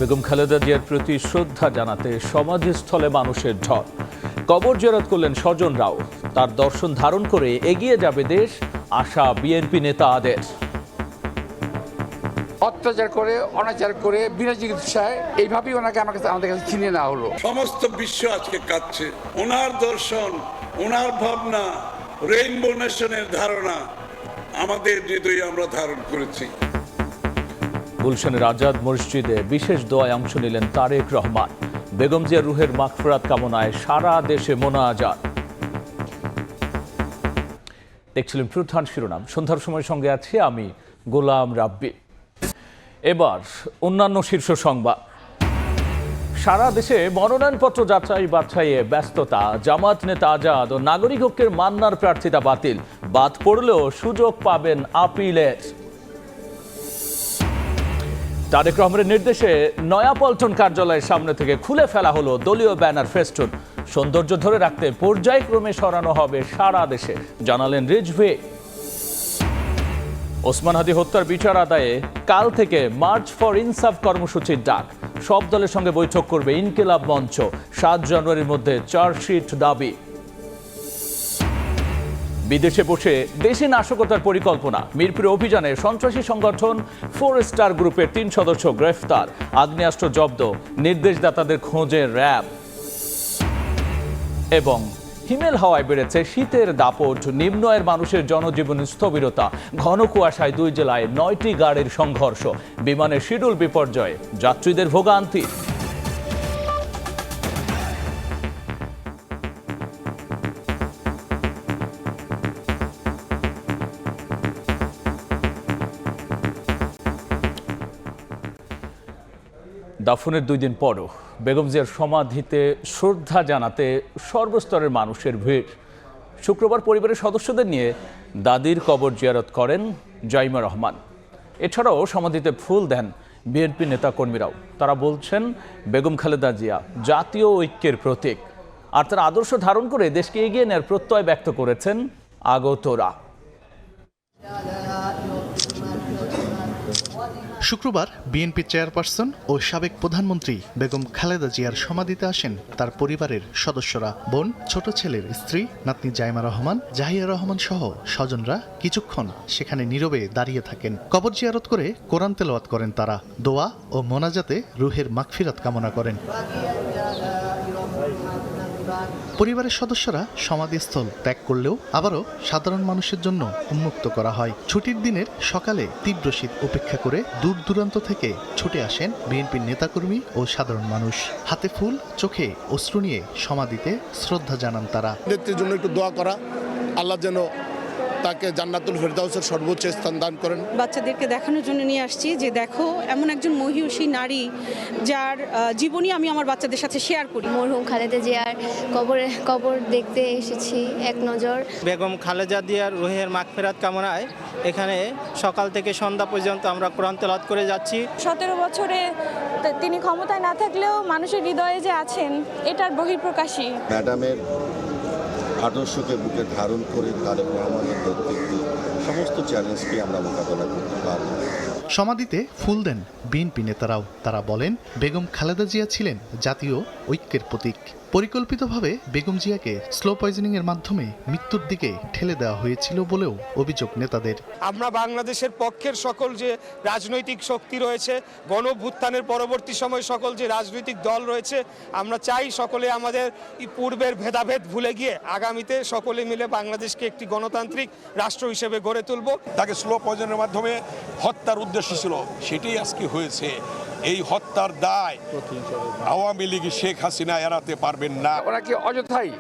বেগম খালেদা জিয়ার প্রতি শ্রদ্ধা জানাতে সমাধিস্থলে মানুষের ঢল। কবর জিয়ারত করলেন স্বজনরাও। তার দর্শন ধারণ করে এগিয়ে যাবে দেশ, আশা বিএনপি নেতাদের। অত্যাচার করে, অনাচার করে, বিনা চিকিৎসায় এইভাবেই ওনাকে আমাদের কাছে ছিনিয়ে নেওয়া হলো। সমস্ত বিশ্ব আজকে কাঁদছে। ওনার দর্শন, ওনার ভাবনা, রেইনবো নেশনের ধারণা আমাদের হৃদয়ে আমরা ধারণ করেছি। গুলশানের আজাদ মসজিদে বিশেষ দোয়ায় অংশ নিলেন তারেক রহমান। বেগম জিয়ার রুহের মাগফিরাত কামনায় সারা দেশে মোনাজাত। দেখছিলেন প্রধান শিরোনাম। সন্ধ্যার সময় সঙ্গে আছি আমি গোলাম রাব্বি। এবার অন্যান্য শীর্ষ সংবাদ। সারা দেশে মনোনয়নপত্র যাচাই বাছাইয়ে ব্যস্ততা। জামাত নেতা আজাদ ও নাগরিক ঐক্যের মান্নার প্রার্থিতা বাতিল। বাদ পড়লেও সুযোগ পাবেন আপিলের। তারেক রহমানের নির্দেশে নয়াপল্টন কার্যালয়ের সামনে থেকে খুলে ফেলা হলো দলীয় ব্যানার ফেস্টুন। সৌন্দর্য ধরে রাখতে পর্যায়ক্রমে সরানো হবে সারা দেশে, জানালেন রিজভী। ওসমান হাদি হত্যার বিচার আদায়ে কাল থেকে মার্চ ফর ইনসাফ কর্মসূচির ডাক। সব দলের সঙ্গে বৈঠক করবে ইনকিলাব মঞ্চ। ৭ জানুয়ারির মধ্যে চার্জশিট দাবি। বিদেশে বসে দেশে নাশকতার পরিকল্পনা। মিরপুরে অভিযানে সন্ত্রাসী সংগঠন 4 স্টার গ্রুপের 3 সদস্য গ্রেফতার। আগ্নেয়াস্ত্র জব্দ। নির্দেশদাতাদের খোঁজে র্যাব। এবং হিমেল হাওয়ায় বেড়েছে শীতের দাপট। নিম্ন আয়ের মানুষের জনজীবন স্থবিরতা। ঘন কুয়াশায় 2 জেলায় 9টি গাড়ির সংঘর্ষ। বিমানের শিডিউল বিপর্যয়ে যাত্রীদের ভোগান্তি। দাফনের 2 দিন পরও বেগম জিয়ার সমাধিতে শ্রদ্ধা জানাতে সর্বস্তরের মানুষের ভিড়। শুক্রবার পরিবারের সদস্যদের নিয়ে দাদির কবর জিয়ারত করেন জাইমা রহমান। এছাড়াও সমাধিতে ফুল দেন বিএনপি নেতাকর্মীরাও। তারা বলছেন, বেগম খালেদা জিয়া জাতীয় ঐক্যের প্রতীক, আর তার আদর্শ ধারণ করে দেশকে এগিয়ে নেওয়ার প্রত্যয় ব্যক্ত করেছেন আগতরা। শুক্রবার বিএনপি চেয়ারপারসন ও সাবেক প্রধানমন্ত্রী বেগম খালেদা জিয়ার সমাধিতে আসেন তার পরিবারের সদস্যরা। বোন, ছোট ছেলের স্ত্রী, নাতনি জাইমা রহমান, জাহিয়া রহমান সহ স্বজনরা কিছুক্ষণ সেখানে নীরবে দাঁড়িয়ে থাকেন। কবর জিয়ারত করে কোরআন তেলাওয়াত করেন তারা। দোয়া ও মোনাজাতে রুহের মাগফিরাত কামনা করেন। পরিবারের সদস্যরা সমাধিস্থল ত্যাগ করলেও আবারও সাধারণ মানুষের জন্য উন্মুক্ত করা হয়। ছুটির দিনের সকালে তীব্র শীত উপেক্ষা করে দূর দূরান্ত থেকে ছুটে আসেন বিএনপির নেতাকর্মী ও সাধারণ মানুষ। হাতে ফুল, চোখে অশ্রু নিয়ে সমাধিতে শ্রদ্ধা জানান তারা। নেত্রীর জন্য একটু দোয়া করা, আল্লাহ যেন তাকে জান্নাতুল ফেরদাউসের সর্বোচ্চ স্থান দান করেন। বাচ্চাদেরকে দেখানোর জন্য নিয়ে আসছি যে দেখো, এমন একজন মহিয়সী নারী যার জীবনী আমি আমার বাচ্চাদের সাথে শেয়ার করি। মরহুম খালেদা জিয়ার কবর দেখতে এসেছি এক নজর। বেগম খালেদা জিয়ার রুহের মাগফিরাত কামনায় এখানে সকাল থেকে সন্ধ্যা পর্যন্ত আমরা কোরআন তেলাওয়াত করে যাচ্ছি। 17 বছরে তিনি ক্ষমতায় না থাকলেও মানুষের হৃদয়ে যে আছেন, এটার বহিঃপ্রকাশই। ম্যাডামের আদর্শকে বুকে ধারণ করে তারেক রহমানের নেতৃত্বে সমস্ত চ্যালেঞ্জকে আমরা মোকাবেলা করতে পারব। সমাধিতে ফুল দেন বিএনপি নেতারাও। তারা বলেন, বেগম খালেদা জিয়া ছিলেন জাতীয় ঐক্যের প্রতীক। পরিকল্পিতভাবে বেগম জিয়াকে স্লো পয়জনিং এর মাধ্যমে মৃত্যুর দিকে ঠেলে দেওয়া হয়েছিল বলেও অভিযোগ নেতাদের। আমরা বাংলাদেশের পক্ষের সকল যে রাজনৈতিক শক্তি রয়েছে, গণঅভ্যুত্থানের পরবর্তী সময় সকল যে রাজনৈতিক দল রয়েছে, আমরা চাই সকলে আমাদের পূর্বের ভেদাভেদ ভুলে গিয়ে আগামীতে সকলে মিলে বাংলাদেশকে একটি গণতান্ত্রিক রাষ্ট্র হিসেবে গড়ে তুলব। তাকে স্লো পয়জনের মাধ্যমে হত্যার উদ্দেশ্য ছিল, সেটাই আজকে হয়েছে। এই হত্যার দায় আওয়ামী লীগ, শেখ হাসিনা এড়াতে পারবেন না। ওনাকে অযথাই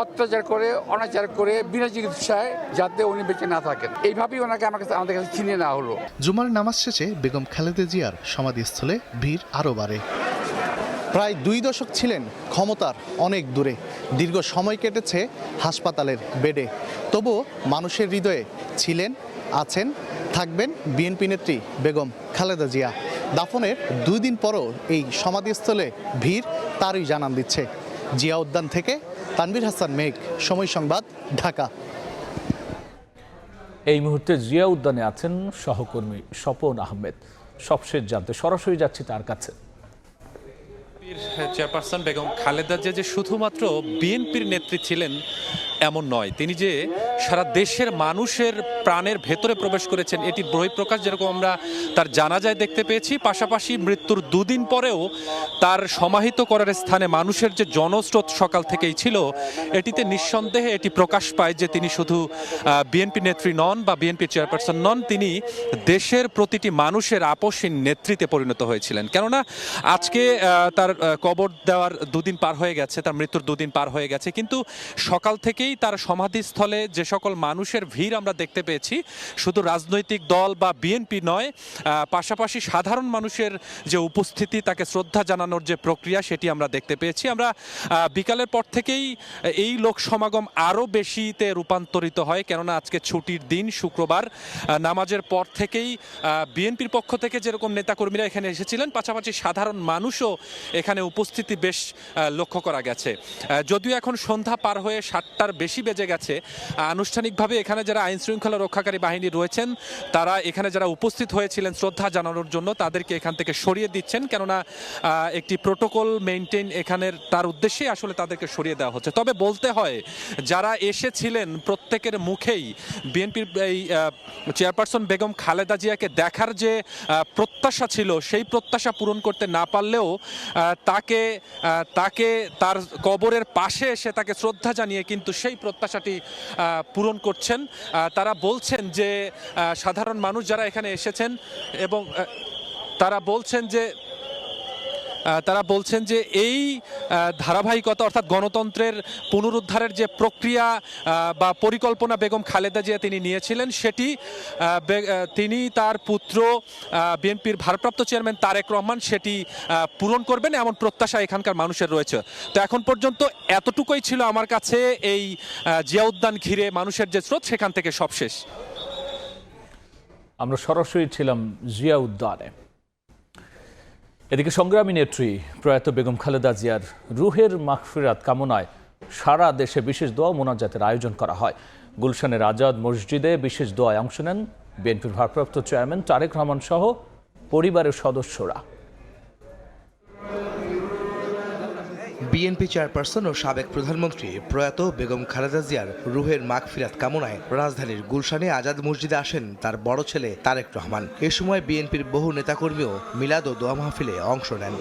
অত্যাচার করে, অনাচার করে, বিনা চিকিৎসায় যাতে উনি বেঁচে না থাকেন, এইভাবেই ওনাকে আমাদের কাছে ছিনিয়ে নেওয়া হলো। জুমার নামাজ শেষে বেগম খালেদা জিয়ার সমাধিস্থলে ভিড় আরও বাড়ে। প্রায় 2 দশক ছিলেন ক্ষমতার অনেক দূরে। দীর্ঘ সময় কেটেছে হাসপাতালের বেডে। তবুও মানুষের হৃদয়ে ছিলেন, আছেন, থাকবেন বিএনপি নেত্রী বেগম খালেদা জিয়া। দাফনের 2 দিন পরও এই সমাধিস্থলে ভিড় তারই জানান দিচ্ছে। জিয়া উদ্যান থেকে তানভীর হাসান মেঘ, সময় সংবাদ, ঢাকা। এই মুহূর্তে জিয়া উদ্যানে আছেন সহকর্মী স্বপন আহমেদ। সবশেষ জানতে সরাসরি যাচ্ছি তার কাছে। চেয়ারপারসন বেগম খালেদা জিয়া যে শুধুমাত্র বিএনপির নেত্রী ছিলেন এমন নয়, তিনি যে সারা দেশের মানুষের প্রাণের ভেতরে প্রবেশ করেছেন এটির বহিঃপ্রকাশ যেরকম আমরা তার জানাজায় দেখতে পেয়েছি। পাশাপাশি মৃত্যুর দুদিন পরেও তার সমাহিত করার স্থানে মানুষের যে জনস্রোত সকাল থেকেই ছিল, এটিতে নিঃসন্দেহে এটি প্রকাশ পায় যে তিনি শুধু বিএনপি নেত্রী নন বা বিএনপি চেয়ারপারসন নন, তিনি দেশের প্রতিটি মানুষের আপসহীন নেতৃত্বে পরিণত হয়েছিলেন। কেননা আজকে তার কবর দেওয়ার দুদিন পার হয়ে গেছে, তার মৃত্যুর দুদিন পার হয়ে গেছে, কিন্তু সকাল থেকেই তার সমাধিস্থলে যে সকল মানুষের ভিড় আমরা দেখতে পেয়েছি, শুধু রাজনৈতিক দল বা বিএনপি নয়, পাশাপাশি সাধারণ মানুষের যে উপস্থিতি, তাকে শ্রদ্ধা জানানোর যে প্রক্রিয়া, সেটি আমরা দেখতে পেয়েছি। আমরা বিকালের পর থেকেই এই লোক সমাগম আরও বেশিতে রূপান্তরিত হয়, কেননা আজকে ছুটির দিন, শুক্রবার, নামাজের পর থেকেই বিএনপির পক্ষ থেকে যেরকম নেতাকর্মীরা এখানে এসেছিলেন, পাশাপাশি সাধারণ মানুষও এখানে উপস্থিতি বেশ লক্ষ্য করা গেছে। যদিও এখন সন্ধ্যা পার হয়ে 7টার বেশি বেজে গেছে, আনুষ্ঠানিকভাবে এখানে যারা আইন শৃঙ্খলা রক্ষাকারী বাহিনী রয়েছেন, তারা এখানে যারা উপস্থিত হয়েছিলেন শ্রদ্ধা জানানোর জন্য, তাদেরকে এখান থেকে সরিয়ে দিচ্ছেন, কেননা একটি প্রোটোকল মেনটেন এখানের, তার উদ্দেশ্যে আসলে তাদেরকে সরিয়ে দেওয়া হচ্ছে। তবে বলতে হয়, যারা এসেছিলেন প্রত্যেকের মুখেই বিএনপির এই চেয়ারপারসন বেগম খালেদা জিয়াকে দেখার যে প্রত্যাশা ছিল, সেই প্রত্যাশা পূরণ করতে না পারলেও তাকে তার কবরের পাশে এসে তাকে শ্রদ্ধা জানিয়ে কিন্তু সেই প্রত্যাশাটি পূরণ করছেন। তারা বলছেন যে সাধারণ মানুষ যারা এখানে এসেছেন এবং তারা বলছেন যে এই ধারাবাহিকতা, অর্থাৎ গণতন্ত্রের পুনরুদ্ধারের যে প্রক্রিয়া বা পরিকল্পনা বেগম খালেদা জিয়া তিনি নিয়েছিলেন, সেটি তিনি তার পুত্র বিএনপির ভারপ্রাপ্ত চেয়ারম্যান তারেক রহমান সেটি পূরণ করবেন, এমন প্রত্যাশা এখানকার মানুষের রয়েছে। তো এখন পর্যন্ত এতটুকুই ছিল আমার কাছে এই জিয়া উদ্যান ঘিরে মানুষের যে স্রোত, সেখান থেকে সব শেষ। আমরা সরাসরি ছিলাম জিয়া উদ্যানে। এদিকে সংগ্রামী নেত্রী প্রয়াত বেগম খালেদা জিয়ার রুহের মাগফিরাত কামনায় সারা দেশে বিশেষ দোয়া মোনাজাতের আয়োজন করা হয়। গুলশানের আজাদ মসজিদে বিশেষ দোয়ায় অংশ নেন বিএনপির ভারপ্রাপ্ত চেয়ারম্যান তারেক রহমান সহ পরিবারের সদস্যরা। বিএনপি চেয়ারপারসন ও সাবেক প্রধানমন্ত্রী প্রয়াত বেগম খালেদা জিয়ার রুহের মাগফিরাত কামনায় রাজধানীর গুলশানে আজাদ মসজিদে আসেন তার বড় ছেলে তারেক রহমান। এ সময় বিএনপির বহু নেতাকর্মীও মিলাদ ও দোয়া মাহফিলে অংশ নেন।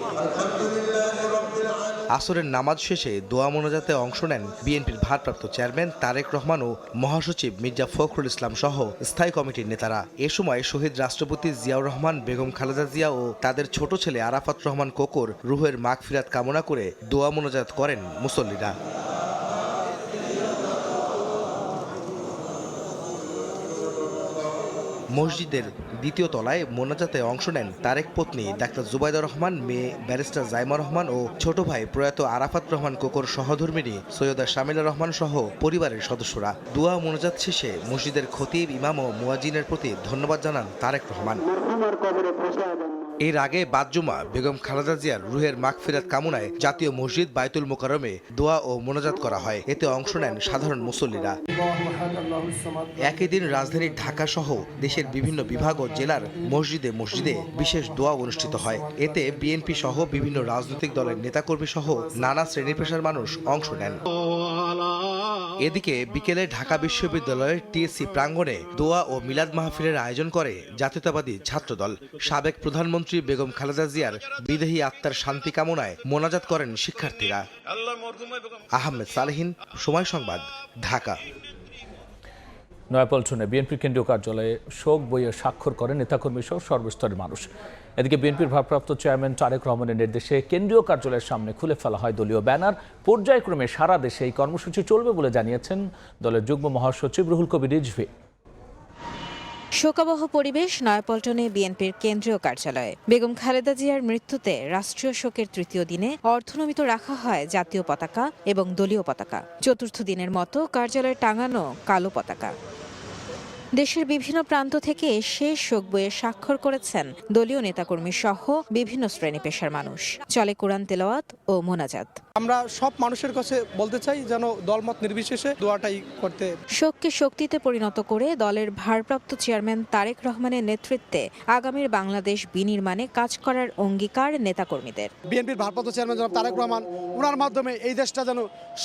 আসরের নামাজ শেষে দোয়া মোনাজাতে অংশ নেন বিএনপির ভারপ্রাপ্ত চেয়ারম্যান তারেক রহমান ও মহাসচিব মির্জা ফখরুল ইসলাম সহ স্থায়ী কমিটির নেতারা। এ সময় শহীদ রাষ্ট্রপতি জিয়াউর রহমান, বেগম খালেদা জিয়া ও তাদের ছোট ছেলে আরাফাত রহমান কোকর রুহের মাগফিরাত কামনা করে দোয়া মোনাজাত করেন মুসল্লিরা। মসজিদের দ্বিতীয় তলায় মোনাজাতে অংশ নেন তারেক পত্নী ডাক্তার জুবাইদা রহমান, মেয়ে ব্যারিস্টার জাইমা রহমান ও ছোট ভাই প্রয়াত আরাফাত রহমান কোকর সহধর্মিণী সৈয়দা শামিলা রহমান সহ পরিবারের সদস্যরা। দোয়া মোনাজাত শেষে মসজিদের খতিব, ইমাম ও মুয়াজ্জিনের প্রতি ধন্যবাদ জানান তারেক রহমান। এর আগে বাদ জুমা বেগম খালেদা জিয়ার রুহের মাগফিরাত কামনায় জাতীয় মসজিদ বাইতুল মোকাররমে দোয়া ও মোনাজাত করা হয়। এতে অংশ নেন সাধারণ মুসল্লিরা। একই দিন রাজধানীর ঢাকা সহ দেশের বিভিন্ন বিভাগ ও জেলার মসজিদে মসজিদে বিশেষ দোয়া অনুষ্ঠিত হয়। এতে বিএনপি সহ বিভিন্ন রাজনৈতিক দলের নেতাকর্মী সহ নানা শ্রেণী পেশার মানুষ অংশ নেন। এদিকে বিকেলে ঢাকা বিশ্ববিদ্যালয়ের টিএসসি প্রাঙ্গণে দোয়া ও মিলাদ মাহফিলের আয়োজন করে জাতীয়তাবাদী ছাত্রদল। সাবেক প্রধানমন্ত্রী বেগম খালেদা জিয়ার বিদেহী আত্মার শান্তি কামনায় মোনাজাত করেন শিক্ষার্থীরা। আহমেদ সালেহিন, সময় সংবাদ, ঢাকা। নয়াপল্টনে বিএনপির কেন্দ্রীয় কার্যালয়ে শোক বইয়ে স্বাক্ষর করেন নেতাকর্মী সহ সর্বস্তরের মানুষ। এদিকে বিএনপির ভারপ্রাপ্ত চেয়ারম্যান তারেক রহমানের নির্দেশে কেন্দ্রীয় কার্যালয়ের সামনে খুলে ফেলা হয় দলীয় ব্যানার। পর্যায়ক্রমে সারা দেশে এই কর্মসূচি চলবে বলে জানিয়েছেন দলের যুগ্ম মহাসচিব রুহুল কবির রিজভী। শোকাবহ পরিবেশ নয়াপল্টনে বিএনপির কেন্দ্রীয় কার্যালয়ে। বেগম খালেদা জিয়ার মৃত্যুতে রাষ্ট্রীয় শোকের তৃতীয় দিনে অর্ধনমিত রাখা হয় জাতীয় পতাকা এবং দলীয় পতাকা। চতুর্থ দিনের মতো কার্যালয়ে টাঙানো কালো পতাকা। দেশের বিভিন্ন প্রান্ত থেকে শেষ শোক বইয়ে স্বাক্ষর করেছেন দলীয় নেতাকর্মী সহ বিভিন্ন শ্রেণী পেশার মানুষ। চলে কোরআন তেলাওয়াত ও মোনাজাত। আমরা সব মানুষের কাছে বলতে চাই যেন দলমত নির্বিশেষে দোয়াটাই করতে। শোককে শক্তিতে পরিণত করে দলের ভারপ্রাপ্ত চেয়ারম্যান তারেক রহমানের নেতৃত্বে আগামীর বাংলাদেশ বিনির্মাণে কাজ করার অঙ্গীকার নেতাকর্মীদের। বিএনপির ভারপ্রাপ্ত চেয়ারম্যান জনাব তারেক রহমান ওনার মাধ্যমে এই দেশটা যেন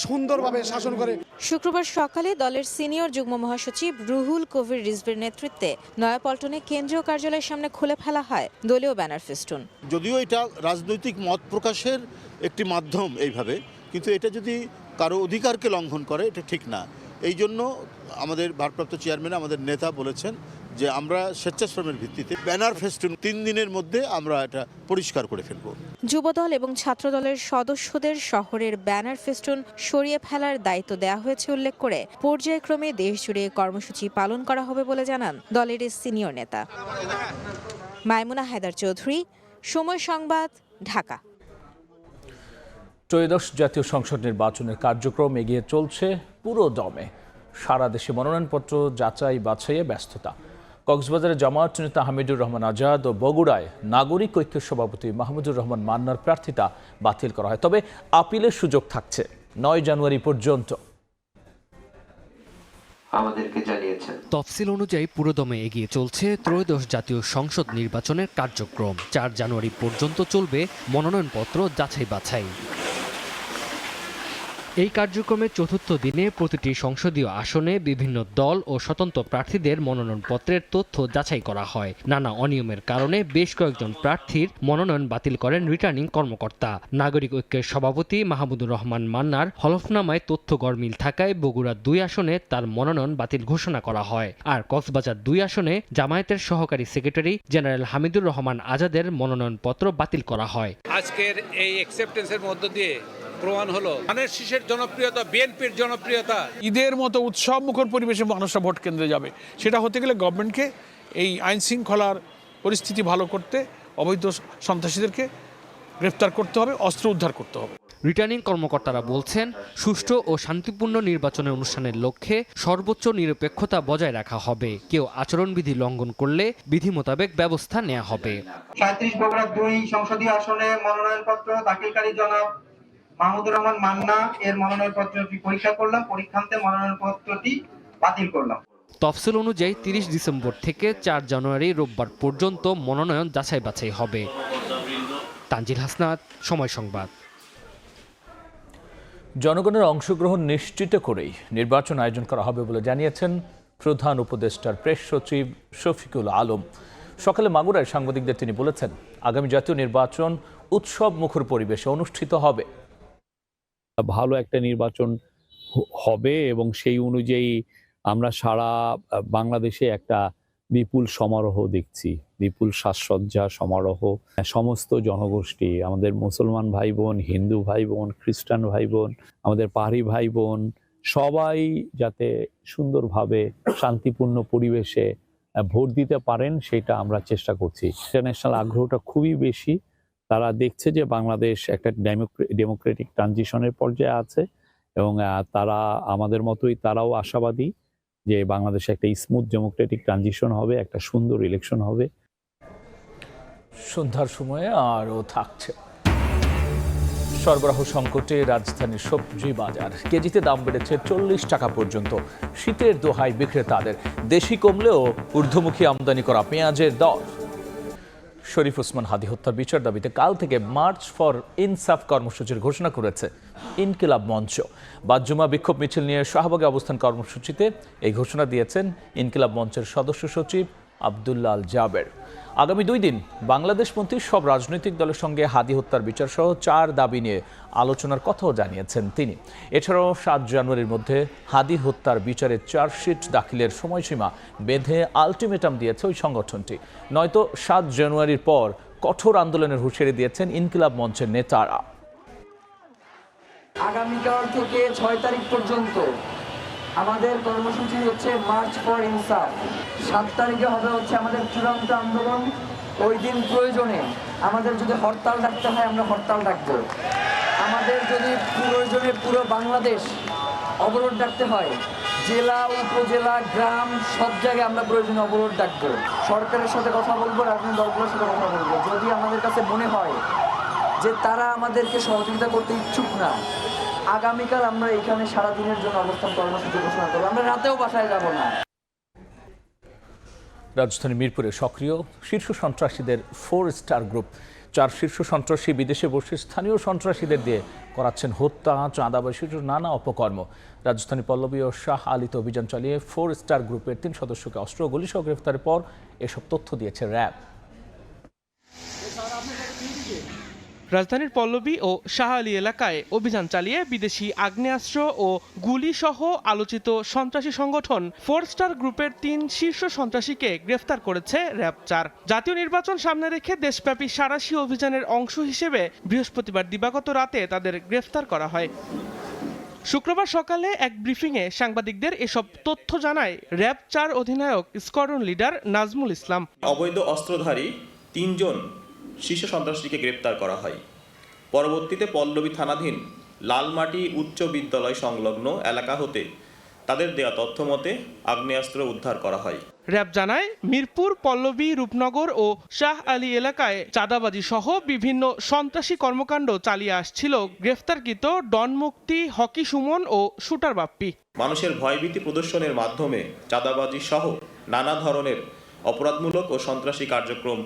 সুন্দরভাবে শাসন করে। শুক্রবার সকালে দলের সিনিয়র যুগ্ম মহাসচিব রুহুল কবির রিজভির নেতৃত্বে নয়াপল্টনে কেন্দ্রীয় কার্যালয়ের সামনে খুলে ফেলা হয় দলীয় ব্যানার ফেস্টুন। যদিও এটা রাজনৈতিক মত প্রকাশের একটি মাধ্যম এইভাবে, কিন্তু এটা যদি কারো অধিকারকে লঙ্ঘন করে এটা ঠিক না। এই জন্য আমাদের ভারপ্রাপ্ত চেয়ারম্যান আমাদের নেতা বলেছেন যে আমরা স্বেচ্ছাশ্রমের ভিত্তিতে ব্যানার ফেস্টুন 3 দিনের মধ্যে আমরা এটা পরিষ্কার করে ফেলব। যুবদল এবং ছাত্রদলের সদস্যদের শহরের ব্যানার ফেস্টুন সরিয়ে ফেলার দায়িত্ব দেওয়া হয়েছে উল্লেখ করে পর্যায়ক্রমে দেশজুড়ে কর্মসূচি পালন করা হবে বলে জানান দলের সিনিয়র নেতা। মাইমুনা হায়দার চৌধুরী, সময় সংবাদ, ঢাকা। ত্রয়োদশ জাতীয় সংসদ নির্বাচনের কার্যক্রম এগিয়ে চলছে পুরো দমে। সারা দেশে মনোনয়নপত্র যাচাই বাছাইয়ে ব্যস্ততা। কক্সবাজারে জামায়াত নেতা হামিদুর রহমান আজাদ ও বগুড়ায় নাগরিক ঐক্যের সভাপতি মাহমুদুর রহমান মান্নার প্রার্থিতা বাতিল করা হয়, তবে আপিলের সুযোগ থাকছে 9 জানুয়ারি পর্যন্ত। আমাদেরকে জানিয়েছেন তফসিল অনুযায়ী পুরোদমে এগিয়ে চলছে ত্রয়োদশ জাতীয় সংসদ নির্বাচনের কার্যক্রম। 4 জানুয়ারি পর্যন্ত চলবে মনোনয়নপত্র যাচাই বাছাই। এই কার্যক্রমে চতুর্থ দিনে প্রতিটি সংসদীয় আসনে বিভিন্ন দল ও স্বতন্ত্র প্রার্থীদের মনোনয়নপত্রের তথ্য যাচাই করা হয়। নানা অনিয়মের কারণে বেশ কয়েকজন প্রার্থীর মনোনয়ন বাতিল করেন রিটার্নিং কর্মকর্তা। নাগরিক ঐক্যের সভাপতি মাহমুদুর রহমান মান্নার হলফনামায় তথ্য গরমিল থাকায় বগুড়া 2 আসনে তার মনোনয়ন বাতিল ঘোষণা করা হয়। আর কক্সবাজার 2 আসনে জামায়াতের সহকারী সেক্রেটারি জেনারেল হামিদুর রহমান আজাদের মনোনয়নপত্র বাতিল করা হয়। আজকের এই অ্যাকসেপ্টেন্সের মধ্য দিয়ে প্রমাণ হলো ধানের শীষের জনপ্রিয়তা, বিএনপির জনপ্রিয়তা। ঈদের মতো উৎসব মুখর পরিবেশে মানুষরা ভোট কেন্দ্রে যাবে, সেটা হতে গেলে গভর্নমেন্টকে এই আইন শৃঙ্খলার পরিস্থিতি ভালো করতে অবৈধ সন্ত্রাসীদেরকে গ্রেফতার করতে হবে, অস্ত্র উদ্ধার করতে হবে। রিটার্নিং কর্মকর্তারা বলছেন, সুষ্ঠু ও শান্তিপূর্ণ নির্বাচনের অনুষ্ঠানের লক্ষ্যে সর্বোচ্চ নিরপেক্ষতা বজায় রাখা হবে। কেউ আচরণবিধি লঙ্ঘন করলে বিধি মোতাবেক ব্যবস্থা নেওয়া হবে। 37 বগুড়া 2 সংসদীয় আসনে মনোনয়নপত্র দাখিলকারী জনাব মাহমুদুর রহমান মান্না এর মনোনয়নপত্রটি পরীক্ষা করলাম, পরীক্ষান্তে মনোনয়নপত্রটি বাতিল করলাম। তফসিল অনুযায়ী 30 ডিসেম্বর থেকে 4 জানুয়ারি রোববার পর্যন্ত মনোনয়ন যাচাই বাছাই হবে। তানজিল হাসনাত, সময় সংবাদ। জনগণের অংশগ্রহণ নিশ্চিত করেই নির্বাচন আয়োজন করা হবে বলে জানিয়েছেন প্রধান উপদেষ্টার প্রেস সচিব শফিকুল আলম। সকালে মাগুরায় সাংবাদিকদের তিনি বলেছেন, আগামী জাতীয় নির্বাচন উৎসব মুখর পরিবেশে অনুষ্ঠিত হবে। ভালো একটা নির্বাচন হবে এবং সেই অনুযায়ী আমরা সারা বাংলাদেশে একটা বিপুল সমারোহ দেখছি, বিপুল সাজসজ্জা সমারোহ। সমস্ত জনগোষ্ঠী, আমাদের মুসলমান ভাই বোন, হিন্দু ভাই বোন, খ্রিস্টান ভাই বোন, আমাদের পাহাড়ি ভাই বোন, সবাই যাতে সুন্দরভাবে শান্তিপূর্ণ পরিবেশে ভোট দিতে পারেন সেটা আমরা চেষ্টা করছি। ইন্টারন্যাশনাল আগ্রহটা খুবই বেশি। তারা দেখছে যে বাংলাদেশ একটা ডেমোক্রেটিক ট্রানজিশনের পর্যায়ে আছে এবং তারা আমাদের মতোই তারাও আশাবাদী যে বাংলাদেশে একটা স্মুথ ডেমোক্রেটিক ট্রানজিশন হবে, একটা সুন্দর ইলেকশন হবে। সন্ধ্যার সময়ে আরও থাকছে সরবরাহ সংকটে রাজধানীর সবজি বাজার। কেজিতে দাম বেড়েছে 40 টাকা পর্যন্ত। শীতের দোহাই বিক্রেতাদের। দেশি কমলেও ঊর্ধ্বমুখী আমদানি করা পেঁয়াজের দর। শরীফ ওসমান হাদী হত্যার বিচার দাবিতে কাল থেকে মার্চ ফর ইনসাফ কর্মসূচির ঘোষণা করেছে ইনকিলাব মঞ্চ। বাদ-জুমা বিক্ষোভ মিছিল নিয়ে শাহবাগে অবস্থান কর্মসূচিতে এই ঘোষণা দিয়েছেন ইনকিলাব মঞ্চের সদস্য সচিব আব্দুল্লাহ আল জাবের। আগামী 2 দিন বাংলাদেশপন্থী সব রাজনৈতিক দলের সঙ্গে হাদী হত্যার বিচার সহ 4 দাবি নিয়ে আলোচনার কথাও জানিয়েছেন তিনি। এছাড়াও 7 জানুয়ারির মধ্যে হাদী হত্যার বিচারে চার্জশিট দাখিলের সময়সীমা বেঁধে আলটিমেটাম দিয়েছে ওই সংগঠনটি। নয়তো 7 জানুয়ারির পর কঠোর আন্দোলনের হুঁশিয়ারি দিয়েছেন ইনকিলাব মঞ্চের নেতারা। আগামীকাল থেকে 6 তারিখ পর্যন্ত আমাদের কর্মসূচি হচ্ছে মার্চ ফর ইনসাফ। 7 তারিখে হবে হচ্ছে আমাদের চূড়ান্ত আন্দোলন। ওই দিন প্রয়োজনে আমাদের যদি হরতাল ডাকতে হয় আমরা হরতাল ডাকবো। আমাদের যদি প্রয়োজনে পুরো বাংলাদেশ অবরোধ ডাকতে হয় জেলা, উপজেলা, গ্রাম সব জায়গায় আমরা প্রয়োজনীয় অবরোধ ডাকবো। সরকারের সাথে কথা বলবো, রাজনৈতিক দলগুলোর সাথে কথা বলবো। যদি আমাদের কাছে মনে হয় যে তারা আমাদেরকে সহযোগিতা করতে ইচ্ছুক না, আগামীকাল আমরা এখানে সারাদিনের জন্য অবস্থান কর্মসূচি ঘোষণা করবো। আমরা রাতেও বাসায় যাব না। রাজধানী মিরপুরে সক্রিয় শীর্ষ সন্ত্রাসীদের 4 স্টার গ্রুপ। 4 শীর্ষ সন্ত্রাসী বিদেশে বসে স্থানীয় সন্ত্রাসীদের দিয়ে করাচ্ছেন হত্যা, চাঁদাবাজি নানা অপকর্ম। রাজধানী পল্লবী ও শাহ আলীতে অভিযান চালিয়ে 4 স্টার গ্রুপের 3 সদস্যকে অস্ত্র ও গুলিসহ গ্রেফতারের পর এসব তথ্য দিয়েছে র্যাব। রাজধানীর পল্লবী ও শাহ আলী এলাকায় অভিযান চালিয়ে বিদেশি আগ্নেয়াস্ত্র ও গুলি সহ আলোচিত সন্ত্রাসী সংগঠন 4 স্টার গ্রুপের 3 শীর্ষ সন্ত্রাসীকে গ্রেফতার করেছে র্যাব 4। জাতীয় নির্বাচন সামনে রেখে দেশব্যাপী সাঁড়াশি অভিযানের অংশ হিসেবে বৃহস্পতিবার দিবাগত রাতে তাদের গ্রেফতার করা হয়। শুক্রবার সকালে এক ব্রিফিংয়ে সাংবাদিকদের এসব তথ্য জানায় র্যাব 4 অধিনায়ক স্কোয়াড্রন লিডার নাজমুল ইসলাম। অবৈধ অস্ত্রধারী 3 জন শীর্ষ সন্ত্রাসীকে গ্রেপ্তার করা হয়। পরবর্তীতে পল্লবী থানাধীন লালমাটি উচ্চ বিদ্যালয় সংলগ্ন এলাকা হতে তাদের দেয়া তথ্য মতে আগ্নেয়াস্ত্র উদ্ধার করা হয়। র্যাব জানায় মিরপুর, পল্লবী, রূপনগর ও শাহ আলী এলাকায় চাঁদাবাজি সহ বিভিন্ন সন্ত্রাসী কর্মকাণ্ড চালিয়ে আসছিল গ্রেফতারকৃত ডন মুক্তি, হকি সুমন ও শুটার বাপ্পি। মানুষের ভয়ভীতি প্রদর্শনের মাধ্যমে চাঁদাবাজি সহ নানা ধরনের অপরাধমূলক ও সন্ত্রাসী কার্যক্রম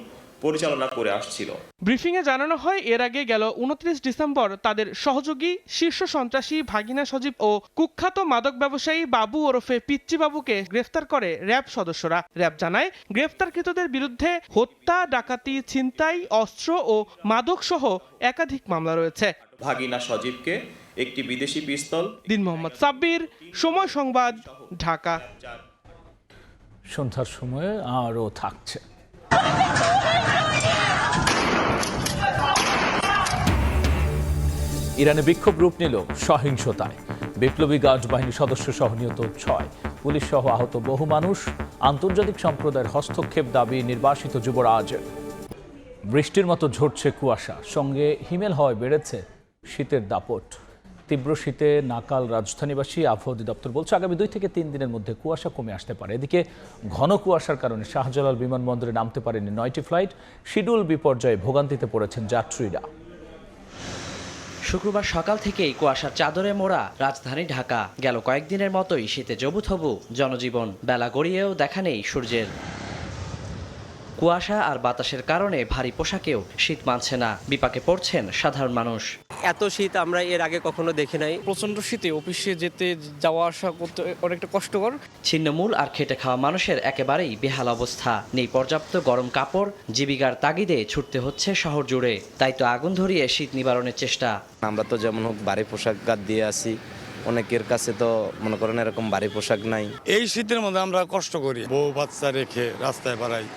পরিচালনা করে আসছিল। ব্রিফিংয়ে জানানো হয় এর আগে গেল 29 ডিসেম্বর তাদের সহযোগী শীর্ষ সন্ত্রাসী ভাগিনা সজীব ও কুখ্যাত মাদক ব্যবসায়ী বাবু ওরফে পিচ্চি বাবুকে গ্রেফতার করে র্যাব সদস্যরা। র্যাব জানায় গ্রেফতারকৃতদের বিরুদ্ধে হত্যা, ডাকাতি, ছিনতাই, অস্ত্র ও মাদক সহ একাধিক মামলা রয়েছে। ভাগিনা সজীবকে একটি বিদেশি পিস্তল। দিন মোহাম্মদ সাব্বির, সময় সংবাদ, ঢাকা। সন্ধ্যার সময়ে আরও থাকছে। ইরানে বিক্ষোভ রূপ নিল সহিংসতায়। বিপ্লবী গার্ড বাহিনীর সদস্য সহ নিহত 6, পুলিশ সহ আহত বহু মানুষ। আন্তর্জাতিক সম্প্রদায়ের হস্তক্ষেপ দাবি নির্বাসিত যুবরাজের। বৃষ্টির মতো ঝরছে কুয়াশা, সঙ্গে হিমেল হওয়ায় বেড়েছে শীতের দাপট। তীব্র শীতে নাকাল রাজধানীবাসী। আবহাওয়া অধিদপ্তর বলছে আগামী 2 থেকে 3 দিনের মধ্যে কুয়াশা কমে আসতে পারে। এদিকে ঘন কুয়াশার কারণে শাহজালাল বিমানবন্দরে নামতে পারেনি 9টি ফ্লাইট। শিডিউল বিপর্যয়ে ভোগান্তিতে পড়েছেন যাত্রীরা। শুক্রবার সকাল থেকেই কুয়াশার চাদরে মোড়া রাজধানী ঢাকা। গেল কয়েকদিনের মতোই শীতে জবুথবু জনজীবন। বেলা গড়িয়েও দেখা নেই সূর্যের। কুয়াশা আর বাতাসের কারণে ভারী পোশাকেও শীত মানছে না। বিপাকে পড়ছেন সাধারণ মানুষ। এত শীত আমরা এর আগে কখনো দেখি নাই। প্রচন্ড শীতে অফিসে যেতে যাওয়া আসা করতে অনেকটা কষ্টকর। ছিন্নমূল আর খেটে খাওয়া মানুষের একেবারেই বেহাল অবস্থা। নেই পর্যাপ্ত গরম কাপড়। জীবিকার তাগিদে ছুটতে হচ্ছে শহর জুড়ে। তাই তো আগুন ধরিয়ে শীত নিবারণের চেষ্টা। আমরা তো যেমন হোক ভারী পোশাক গাদ দিয়ে আসি, অনেকের কাছে তো মনে করেন এরকম ভারী পোশাক নাই। এই শীতের মধ্যে আমরা কষ্ট করি, বউ বাচ্চা রেখে রাস্তায় বাড়াই,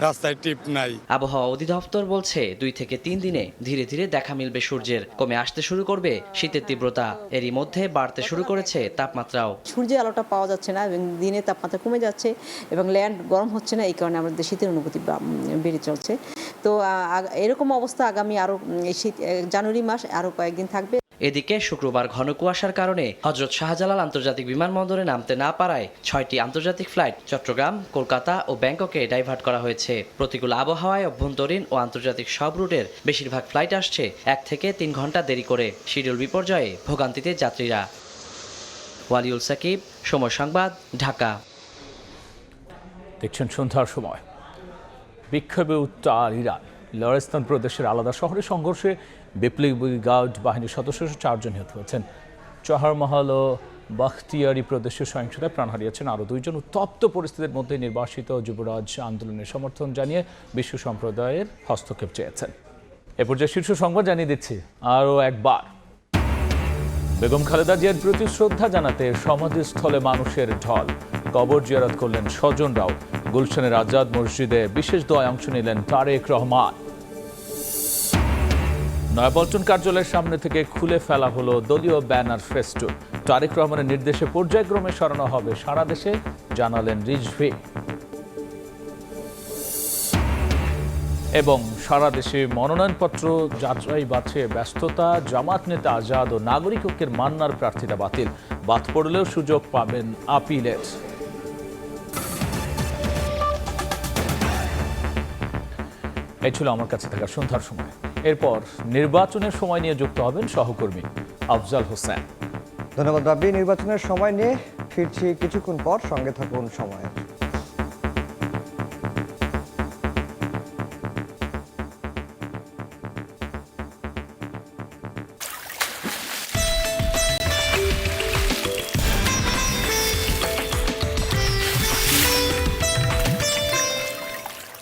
রাস্তায় টিপ নাই। আবহাওয়া অধিদপ্তর বলছে 2 থেকে 3 দিনে ধীরে ধীরে দেখা মিলবে সূর্যের। কমে আসতে শুরু করবে শীতের তীব্রতা। এরই মধ্যে বাড়তে শুরু করেছে তাপমাত্রাও। সূর্যের আলোটা পাওয়া যাচ্ছে না এবং দিনে তাপমাত্রা কমে যাচ্ছে এবং ল্যান্ড গরম হচ্ছে না। এই কারণে আমাদের শীতের অনুভূতি বেড়ে চলছে। তো এরকম অবস্থা আগামী আরও শীত জানুয়ারি মাস আরও কয়েকদিন থাকবে। এদিকে শুক্রবার ঘন কুয়াশার কারণে হযরত শাহজালাল আন্তর্জাতিক বিমানবন্দরে নামতে না পারায় 6টি আন্তর্জাতিক ফ্লাইট চট্টগ্রাম, কলকাতা ও ব্যাংককে ডাইভার্ট করা হয়েছে। প্রতিকূল আবহাওয়ায় অভ্যন্তরীণ ও আন্তর্জাতিক সব রুটের বেশিরভাগ ফ্লাইট আসছে 1 থেকে 3 ঘন্টা দেরি করে। শিডিউল বিপর্যয়ে ভোগান্তিতে যাত্রীরা। ওয়ালিউল সাকিব, সময় সংবাদ, ঢাকা। দেখছেন সন্ধ্যার সময়। বিক্ষোভে উত্তাল ইরান। লরেস্তান প্রদেশের আলাদা শহরে সংঘর্ষে বিপ্লবী গার্ড বাহিনীর সদস্য 4 জন নিহত হয়েছেন। চহারমহল ও বাখতিয়ারি প্রদেশের সহিংসতায় প্রাণ হারিয়েছেন আরও 2 জন। উত্তপ্ত পরিস্থিতির মধ্যে নির্বাসিত যুবরাজ আন্দোলনের সমর্থন জানিয়ে বিশ্ব সম্প্রদায়ের হস্তক্ষেপ চেয়েছেন। এ পর্যায়ে শীর্ষ সংবাদ জানিয়ে দিচ্ছি আরও একবার। বেগম খালেদা জিয়ার প্রতি শ্রদ্ধা জানাতে সমাধিস্থলে মানুষের ঢল। কবর জিয়ারত করলেন স্বজনরাও। গুলশানের আজাদ মসজিদে বিশেষ দোয়ায় অংশ নিলেন তারেক রহমান। নয়াপল্টন কার্যালয়ের সামনে থেকে খুলে ফেলা হলো দলীয় ব্যানার ফেস্টুন। তারেক রহমানের নির্দেশে পর্যায়ক্রমে সরানো হবে সারা দেশে, জানালেন রিজভী। এবং সারা দেশে মনোনয়নপত্র যাচাই বাছাইয়ে ব্যস্ততা। জামাত নেতা আজাদ ও নাগরিক ঐক্যের মান্নার প্রার্থিতা বাতিল, বাদ পড়লেও সুযোগ পাবেন আপিলের। এই ছিল আমার কাছে থাকা সন্ধ্যার সময়। এরপর নির্বাচনের সময় নিয়ে যুক্ত হবেন সহকর্মী আফজাল হোসেন। ধন্যবাদ রাব্বি। নির্বাচনের সময় নিয়ে ফিরছি কিছুক্ষণ পর, সঙ্গে থাকুন সময়।